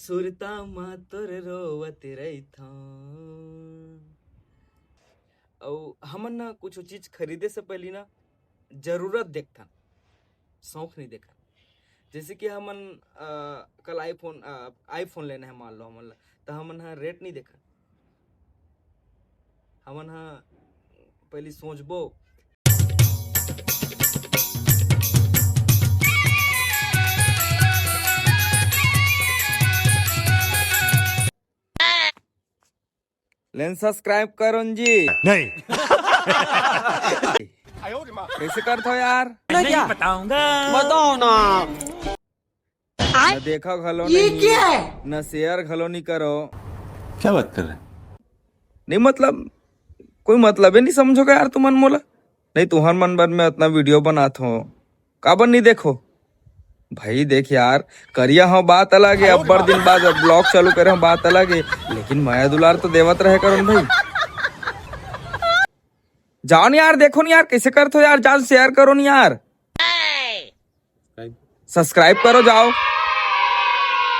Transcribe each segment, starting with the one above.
सुरता मा तोर रोवत रही था। और हमन ना कुछ चीज खरीदे से पहले ना जरूरत देखता, शौक नहीं देखा। जैसे कि हमन कल आईफोन लेना है, मान लो हमन ला, तो हमन हा रेट नहीं देखा, हमन हा पहले सोचबो। लेन सब्सक्राइब करो जी। नहीं कैसे करते हो यार? नहीं बताऊंगा। बताओ ना। न देखा घलो नहीं, क्या है? न शेयर घलो नहीं करो। क्या बात कर रहे हैं? नहीं मतलब कोई मतलब ही नहीं समझोगे यार तुमन मोला। नहीं तुहर मन बर में इतना वीडियो बनात हो, काबर नहीं देखो भाई। देख यार, करिया हो बात अलग है, अब बड़ दिन बाद ब्लॉग चालू करे हो बात अलग है, लेकिन माया दुलार तो देवत रहे करो भाई। जाओ नहीं यार, देखो नहीं यार कैसे करते हो यार, जाओ शेयर करो नहीं यार, सब्सक्राइब करो जाओ।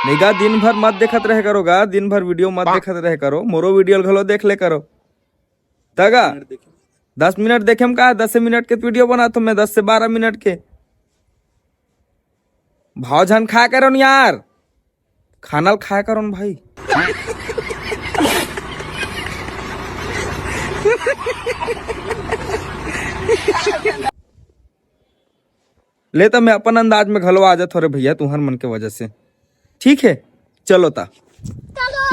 निगा दिन भर मत देखत रहे करोगा, दिन भर वीडियो मत देखत रहे करो, मोरो वीडियो घलो देख ले करो तगा। 10 मिनट देखे हम कहा 10 मिनट के वीडियो बना तो मैं 10 से 12 मिनट के भाव झन खाया करो न यार, खाना खाया करो न भाई। ले तो मैं अपन अंदाज में घलो आ जात हो रे भैया तुहर मन के वजह से। ठीक है चलो ता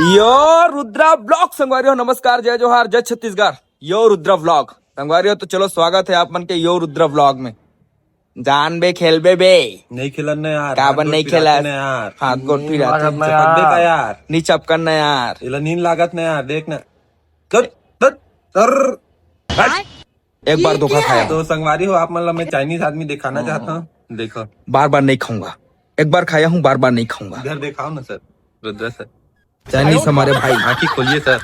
यो रुद्रा ब्लॉग संगवारियों, नमस्कार, जय जोहार, जय छत्तीसगढ़। यो रुद्रा ब्लॉग संगवारियों, तो चलो स्वागत है आप मन के यो रुद्रा ब्लॉग में। जान बे खेल बे नहीं खिलाना यार, काबर नहीं खेला यार, हाथ गोट फिरा चपक का यार, नी चपकन ना यार, इला नींद लागत ना यार, देखना तर एक बार धोखा खाया तो संगवारी हो आप, मतलब मैं चाइनीज आदमी दिखाना चाहता हूँ। देखो बार बार नहीं खाऊंगा, एक बार खाया हूँ बार बार नहीं खाऊंगा। इधर दिखाओ ना सर, रुद्रा सर चाइनीज हमारे भाई। आँखी खोलिए सर।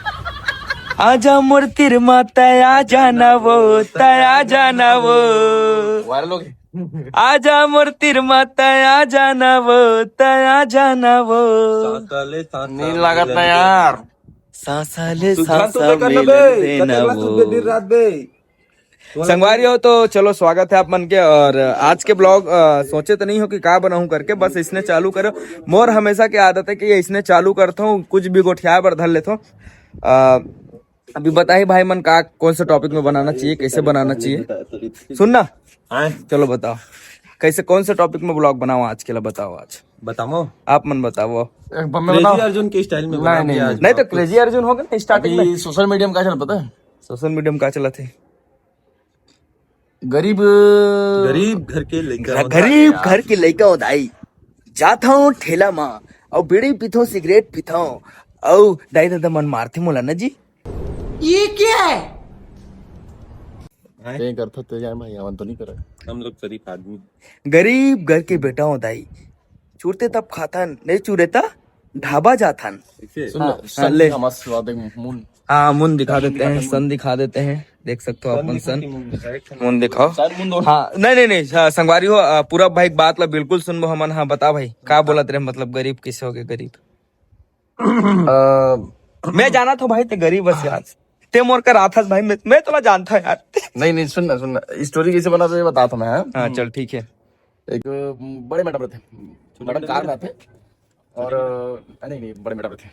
आजा मूर्तिर माता आ जाना वो, तया जाना वो, आजा मूर्तिर माता आ जाना वो, तया जाना वो। नींद लागत ना यार, सांसा ले सांसा मिलन देना वो। संगवारी हो तो चलो स्वागत है आप मन के। और आज के ब्लॉग सोचे तो नहीं हो कि का बनाऊं करके, बस इसने चालू करो। मोर हमेशा की आदत है कि ये इसने चालू करता हूँ, कुछ भी गोठिया पर धर लेता हूँ। अभी बताइए भाई मन का कौन सा टॉपिक में बनाना चाहिए, कैसे बनाना चाहिए, सुनना चलो बताओ कैसे कौन सा टॉपिक में ब्लॉग बनाओ आज के लिए, बताओ आज बताओ आप मन बताओ। क्रेजी अर्जुन के स्टाइल में नहीं तो क्रेजी अर्जुन होगा ना स्टार्टिंग में। सोशल मीडिया में क्या चल पता है? सोशल मीडिया में क्या चला थे? गरीब गरीब घर के लड़का उदाई जाता हूँ ठेला माँ और बीड़ी पीथो सिगरेट पीथो और दाई दादा मन मारते मोला ना जी। ये क्या है? करता तो जाए भाई, तो नहीं करे हम लोग शरीफ आदमी। गरीब घर के बेटा हो दाई, चूरते तब खाथन, नहीं चूरेता ढाबा जाथन। ले हाँ मुन दिखा देते हैं, सन दिखा देते हैं, देख सकते हो अपन सन, मुन दिखाओ। हाँ नहीं संगवारी हो पूरा भाई बात ला बिल्कुल सुनबो हमन। हाँ बता भाई का बोलत रहे, मतलब गरीब किसे हो गए गरीब? मैं जाना था भाई ते गरीब बस यार, ते मोर कर आता भाई, मैं तो जानता यार। नहीं सुनना स्टोरी कैसे बना तो ये बताता मैं। हाँ चल ठीक है। एक बड़े मैडम थे, मैडम कार में थे और नहीं बड़े मैडम थे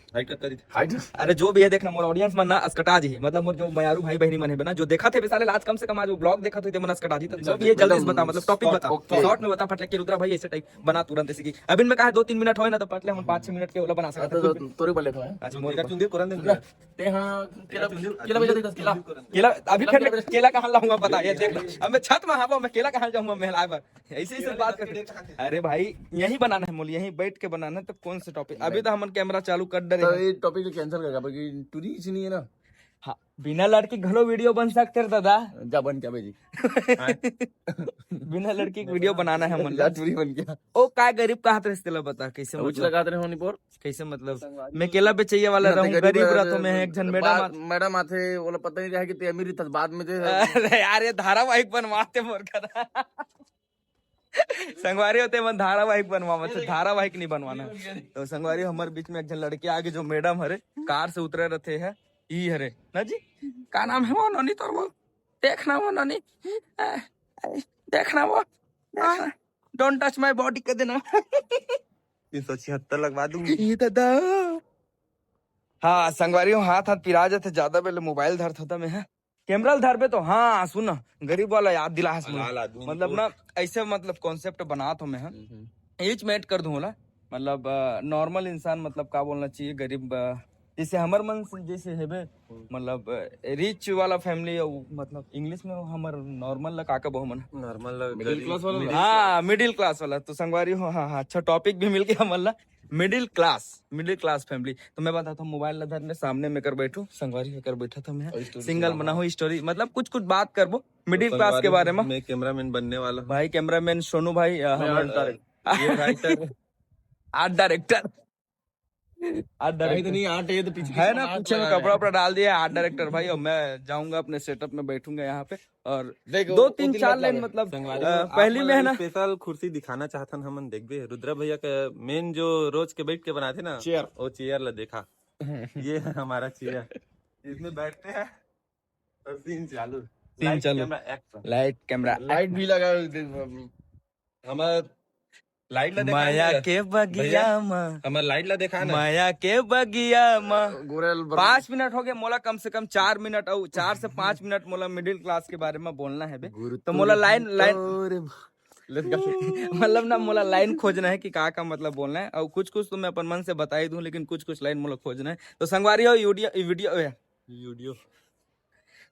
हाइट। अरे जो भी है देखना मोर ऑडियंस मन ना अस्कटा जी, मतलब मोर जो मयारू भाई बहनी मन है बना जो देखा थे बेसाले आज कम से कम आज वो ब्लॉग देखा थे मन अस्कटा जी। तो जो भी है जल्दी से बता, मतलब टॉपिक बता, शॉर्ट में बता फटले के रुद्रा भाई ऐसे टाइप बना तुरंत ऐसे की। अभी मैं कहा 2-3 मिनट होए ना तो पटले हम 5-6 मिनट के ओला बना सकते हैं। तोरे बोले तो है। अच्छा मोर का चुंदी करन दे ते हां केला भेज दे, केला अभी फिर मैं केला कहां लाऊंगा बता ये देख। अब मैं छत में हां मैं केला कहां जाऊंगा महलाए पर, ऐसे ही बात करते। अरे भाई यही बनाना है मोल, यही बैठ के बनाना है। तो कौन सा टॉपिक? अभी तो हमन कैमरा चालू कर डरे तो ये टॉपिक कैंसिल कर क्योंकि टूरी इसी नहीं है ना। हाँ बिना लड़की घलो वीडियो बन सकते रे दादा। जा बन क्या भाई बिना लड़की वीडियो बनाना है मन। जा टूरी बन गया। ओ का गरीब का हाथ रिश्ते बता कैसे उच मतलब? लगाते होनी पर कैसे मतलब मैं केला बेचैया वाला रहूं, गरीब रहता मैं एक जन मैडम आथे ओला पता नहीं रहा कि ते अमीर था बाद में। अरे यार ये धारावाहिक बनवाते मोर का। संगवारी होते मन धारावाहिक बनवा धारावाहिक नहीं बनवाना। तो संगवारी हमारे बीच में एक जन लड़के आगे जो मैडम हरे कार से उतरे रहते है ई हरे ना जी, का नाम है वो नोनी तोर वो देखना वो नोनी देखना वो डोंट टच माय बॉडी कर देना 376 लगवा दूंगी। ये दादा हाँ संगवारी हाथ हाथ पिरा जाते ज्यादा पहले मोबाइल धरता था मैं है कैमरा धर पे तो हाँ सुन गरीब वाला याद दिला है लाल आदमी मतलब ना ऐसे मतलब कॉन्सेप्ट बना तो मैं एज मेट कर दूं ला मतलब नॉर्मल इंसान मतलब का बोलना चाहिए गरीब जैसे हमर मन से जैसे है बे मतलब रिच वाला फैमिली मतलब इंग्लिश में हमर नॉर्मल ला काका बहु मन नॉर्मल मिडिल क्लास वाला हाँ मिडिल क्लास वाला तो संगवारी हो हाँ हाँ अच्छा टॉपिक भी मिल गया मतलब मिडिल क्लास फैमिली। तो मैं बताता हूँ मोबाइल ला धरने सामने में कर बैठू संगवारी होकर बैठा था मैं सिंगल बना हुई स्टोरी मतलब कुछ कुछ बात करबो मिडिल क्लास के बारे में। मैं कैमरामैन बनने वाला हूं। भाई कैमरामैन सोनू भाई ये राइटर आर्ट डायरेक्टर तो नहीं आठ ये तो पीछे है ना पीछे में कपड़ा वपड़ा डाल दिया आर्ट डायरेक्टर भाई। और मैं जाऊंगा अपने सेटअप में बैठूंगा यहाँ पे और 2-3-4 लाइन मतलब पहली में है ना स्पेशल कुर्सी दिखाना चाहता हम देखबे रुद्रा भैया का मेन जो रोज के बैठ के बनाते ना चेयर वो चेयर ला देखा ये है हमारा चेयर इसमें बैठते हैं और सीन चालू लाइट कैमरा लाइट भी लगा हमारा लाइट ला देखा माया के बगिया हमारा लाइट ला देखा ना माया के बगिया गोरेल 5 मिनट हो गए मोला कम से कम 4 मिनट और 4 से 5 मिनट मोला मिडिल क्लास के बारे में बोलना है बे। तो मोला लाइन मतलब ना मोला लाइन खोजना है कि का मतलब बोलना है और कुछ कुछ तो मैं अपन मन से बता ही दूं लेकिन कुछ कुछ लाइन मोला खोजना है। तो संगवारी हो वीडियो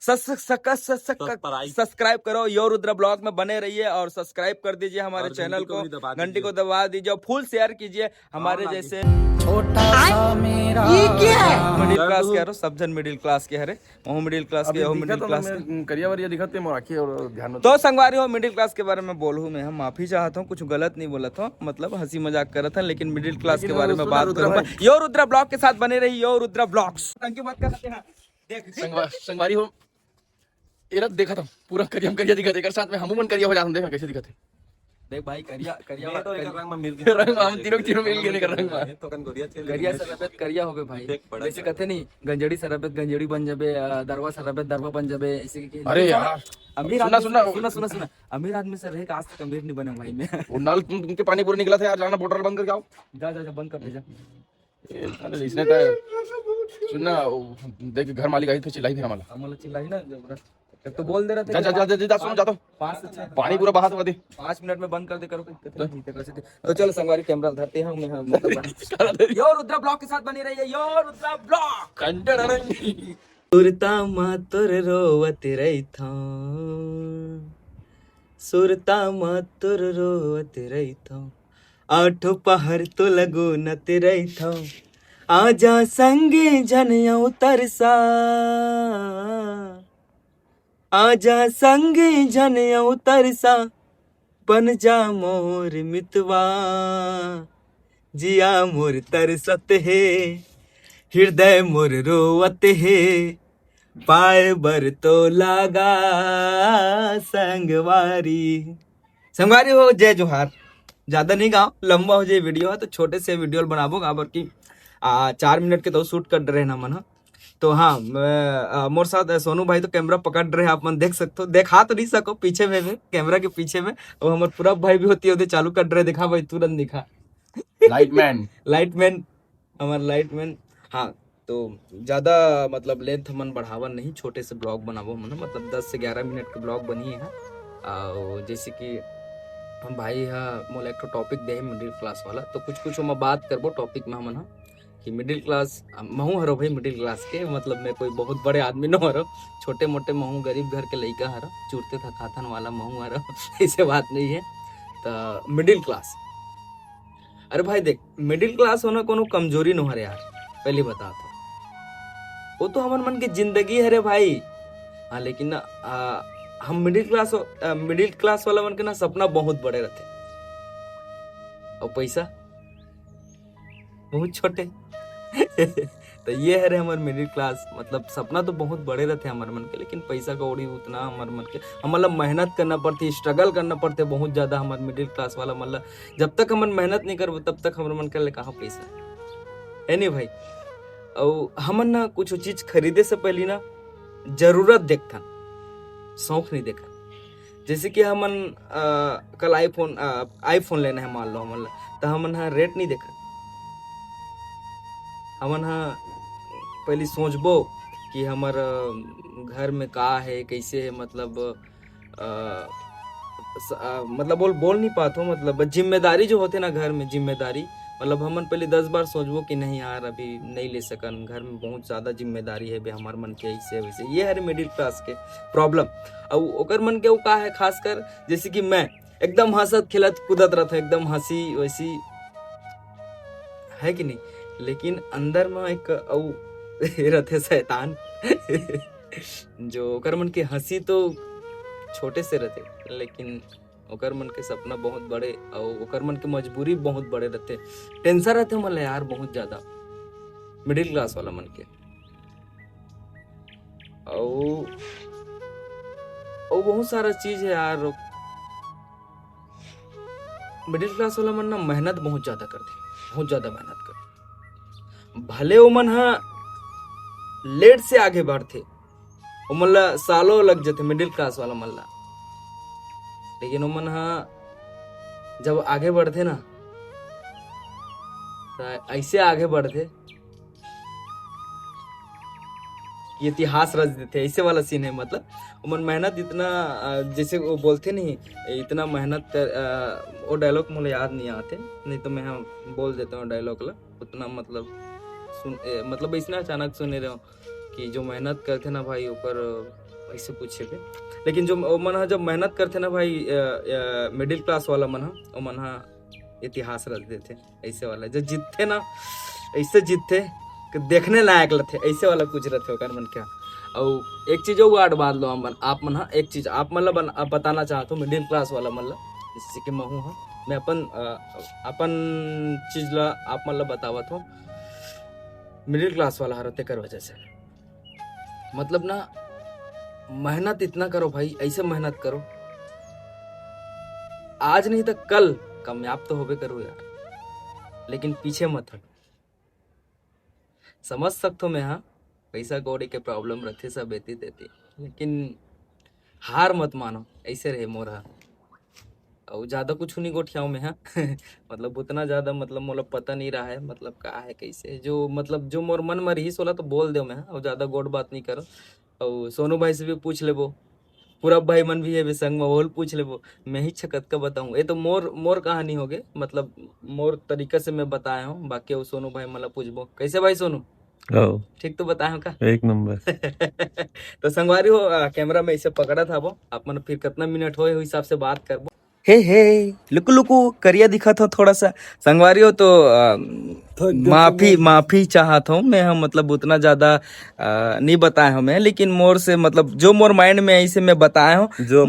सब्सक्राइब करो यो रुद्रा ब्लॉग में बने रहिए और सब्सक्राइब कर दीजिए हमारे चैनल को घंटी को दबा दीजिए और फुल शेयर कीजिए हमारे जैसे छोटा सा मेरा ये क्या है मिडिल क्लास के हरो सब जन मिडिल क्लास के हरे वो मिडिल क्लास के हो मिडिल क्लास करिया वरिया दिखाते हैं आंखें और ध्यान तो संगवारी हो मिडिल क्लास के बारे में बोलूं मैं हम माफी चाहता हूँ कुछ गलत नहीं बोला था मतलब हंसी मजाक कर रहा था लेकिन मिडिल क्लास के बारे में बात करूंगा। यो रुद्रा ब्लॉग के साथ बने रही यो रुद्रा ब्लॉग्स थैंक यू बात करते हैं संगवारी हो एरा देखा था पूरा करिया दिखा देकर साथ में हम मन करिया हो जाते देखा कैसे दिखाते देख भाई करिया तो एक रंग में मिल रंग हम तीनों मिल गए कर रंग में तो कन गोरिया चल करिया सरबत करिया होबे भाई वैसे कहते नहीं गंजड़ी सरबत गंजड़ी बन जाबे दरवा सरबत दरवा बन जाबे ऐसे के अरे यार अमीर सुना अमीर आदमी से रहे आज तक अमीर नहीं बना भाई मैं वो नल तुमके पानी पूरा निकला था यार जाना बोतल बंद करके आओ जा बंद कर दे जा इसने तो सुनना देख घर मालिक आई थे चिल्लाई फिर हमारा हमला चिल्लाई ना तो बोल दे रहा था जा सुन जाता हूं पानी पूरा बहा दे 5 मिनट में बंद कर दे करो तो चलो संगवारी कैमरा धरते हैं मैं यो रुद्रा ब्लॉग के साथ बनी रही है यो रुद्रा ब्लॉग सुरता मातुर रोवत रही था सुरता मातुर रोवत रही था आठो पहर तो लगो नत रही था आजा संगे जनिया तरसा आजा संगे जनिया तरसा बन जा मोर मितवा जिया मोर तरसत है हृदय मोर रोवत है पाए बर तो लागा संगवारी हो जय जोहार। ज्यादा नहीं गाओ लंबा हो जाए वीडियो तो छोटे से वीडियो बनाबो गाबर की 4 मिनट के तो शूट कर रहे ना मन। तो हाँ मोर साथ सोनू भाई तो कैमरा पकड़ रहे हैं आप मन देख सकते हो देखा तो नहीं सको पीछे में भी कैमरा के पीछे में और हमारे पूरा भाई भी होती है चालू कर रहे दिखा भाई तुरंत दिखा लाइटमैन हमारा लाइटमैन। हाँ तो ज्यादा मतलब लेंथ मन बढ़ावन नहीं छोटे से ब्लॉग बनाबो मन मतलब 10 से 11 मिनट के ब्लॉग बनी है और जैसे कि हम भाई मोला एक टॉपिक दे मिडिल क्लास वाला तो कुछ हम बात करबो टॉपिक में हमन कि मिडिल क्लास महू हरो भाई मिडिल क्लास के मतलब मैं कोई बहुत बड़े आदमी न हरो छोटे मोटे महू गरीब घर के लड़का हरो चूरते था खाथन वाला महू हरो ऐसे बात नहीं है। तो मिडिल क्लास अरे भाई देख मिडिल क्लास होना कोनो कमजोरी न हरे यार पहले बता तो वो तो हमारे मन की जिंदगी है रे भाई। हाँ लेकिन ना हम मिडिल क्लास वाला मन के ना सपना बहुत बड़े रहते और पैसा बहुत छोटे तो ये है रे हमार मिडिल क्लास। मतलब सपना तो बहुत बड़े रहते हमारे मन के, लेकिन पैसा कौड़ी उतना हमारे मन के, हम मतलब मेहनत करना पड़ती, स्ट्रगल करना पड़ते बहुत ज़्यादा हमारे मिडिल क्लास वाला। मतलब जब तक हम मेहनत नहीं करबो तब तक हमारे मन कर ले कहाँ पैसा है नहीं भाई। और हमन ना कुछ चीज़ खरीदे से पहले ना जरूरत देखता, शौक नहीं देखा। जैसे कि हमन कल आईफोन लेना है मान लो हमन, तो हमन हाँ रेट नहीं देखा, हमन हाँ पहले सोचबो कि हमार घर में का है कैसे है। मतलब मतलब बोल नहीं पाता हूँ। मतलब जिम्मेदारी जो होते ना घर में, जिम्मेदारी मतलब हमन पहले 10 बार सोचबो कि नहीं यार अभी नहीं ले सकन, घर में बहुत ज़्यादा जिम्मेदारी है बे हमार मन के, ऐसे वैसे। ये है मिडिल क्लास के प्रॉब्लम। और ओकर मन के वो का है खासकर, जैसे कि मैं एकदम हंसत खिलत कूदत रहता, एकदम हंसी वैसी है कि नहीं, लेकिन अंदर में एक रहते शैतान जो ओकर मन के हंसी तो छोटे से रहते, लेकिन ओकर मन के सपना बहुत बड़े और ओकर मन के मजबूरी बहुत बड़े रहते, टेंशन रहते मतलब यार बहुत ज्यादा मिडिल क्लास वाला मन के। और बहुत सारा चीज है यार। मिडिल क्लास वाला मन ना मेहनत बहुत ज्यादा करते, बहुत ज्यादा मेहनत करते। भले वो मन हा लेट से आगे बढ़ते, वो मल्ला सालों लग जाते मिडिल क्लास वाला मल्ला, लेकिन वो मन हा जब आगे बढ़ते ना तो ऐसे आगे बढ़ते कि इतिहास रच देते, ऐसे वाला सीन है। मतलब वो मन मेहनत इतना, जैसे वो बोलते नहीं इतना मेहनत कर, वो डायलॉग मुझे याद नहीं आते, नहीं तो मैं बोल देता हूँ डायलॉग ला उतना। मतलब मतलब इसने अचानक सुने रहे हो कि जो मेहनत करते ना भाई ऊपर ऐसे पूछे थे, लेकिन जो मन जब मेहनत करते ना भाई मिडिल क्लास वाला मन वो मन इतिहास रच देते, ऐसे वाला जो जीतते ना ऐसे जीतते कि देखने लायक लगते, ऐसे वाला कुछ रहते होकर मन क्या। और एक चीज वो आड़ बात लो आप मन एक चीज आप मतलब बताना चाहते हो मिडिल क्लास वाला मतलब, जैसे कि मैं अपन चीज ला आप मतलब बतावत हो मिडिल क्लास वाला रहते कर वजह से। मतलब ना मेहनत इतना करो भाई, ऐसे मेहनत करो आज नहीं तो कल कामयाब तो होबे करो यार, लेकिन पीछे मत हट। समझ सकते हो मैं, हाँ पैसा कौड़ी के प्रॉब्लम रहते सब देती, लेकिन हार मत मानो, ऐसे रहे मोरा। और ज्यादा कुछ नहीं गोठियाओं में है मतलब उतना ज्यादा मतलब मोला पता नहीं रहा है मतलब का है कैसे, जो मतलब जो मोर मन में रही सोला तो बोल दो मैं, और ज्यादा गोड बात नहीं करो। और सोनू भाई से भी पूछ लेबो, पूरा भाई मन भी है संग में, वो पूछ लेबो, मैं ही छकत का बताऊं। ये तो मोर कहानी हो गए, मतलब मोर तरीका से मैं बताया हूँ, बाकी वो सोनू भाई मतलब पूछबो कैसे भाई सोनू ठीक तो बताया का एक नंबर तो संगवारी हो कैमरा में ऐसे पकड़ा था वो आप मन, फिर कितना मिनट हो हिसाब से बात करबो। हे लुकु लुकु करिया दिखा था थोड़ा सा संगवारी हो, तो माफी चाहता हूँ मैं, हम मतलब उतना ज्यादा नहीं बताया हूँ मैं, लेकिन मोर से मतलब जो मोर माइंड में ऐसे मैं बताया हूँ, जो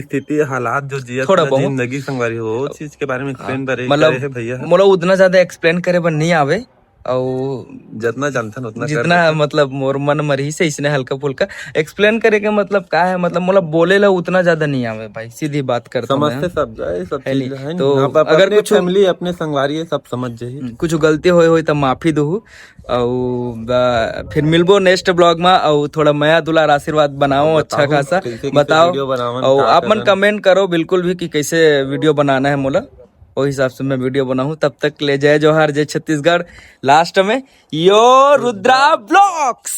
स्थिति हालात जो जिया थोड़ा बहुत जिंदगी संगवारी हो चीज के बारे में एक्सप्लेन करे मतलब भैया, मोला उतना ज्यादा एक्सप्लेन करे पर नहीं आवे, और जितना जानते उतना जितना मतलब मोर मन मरही से इसने हल्का फुल्का एक्सप्लेन करे के मतलब का है, मतलब मोला बोले ला उतना ज्यादा नहीं आवे भाई, सीधी बात करता हूं समझते सब जाए सब चीज है। तो अगर कुछ फैमिली अपने संगवारी सब समझ जाए, कुछ गलती होए तो माफी दहू, और फिर मिलबो नेक्स्ट ब्लॉग में, और थोड़ा माया दुलार आशीर्वाद बनाओ अच्छा खासा बताओ, और आप मन कमेंट करो बिल्कुल भी कि कैसे वीडियो बनाना है मोला, वो हिसाब से मैं वीडियो बनाऊं। तब तक ले जय जोहार, जय छत्तीसगढ़। लास्ट में यो रुद्रा ब्लॉग्स।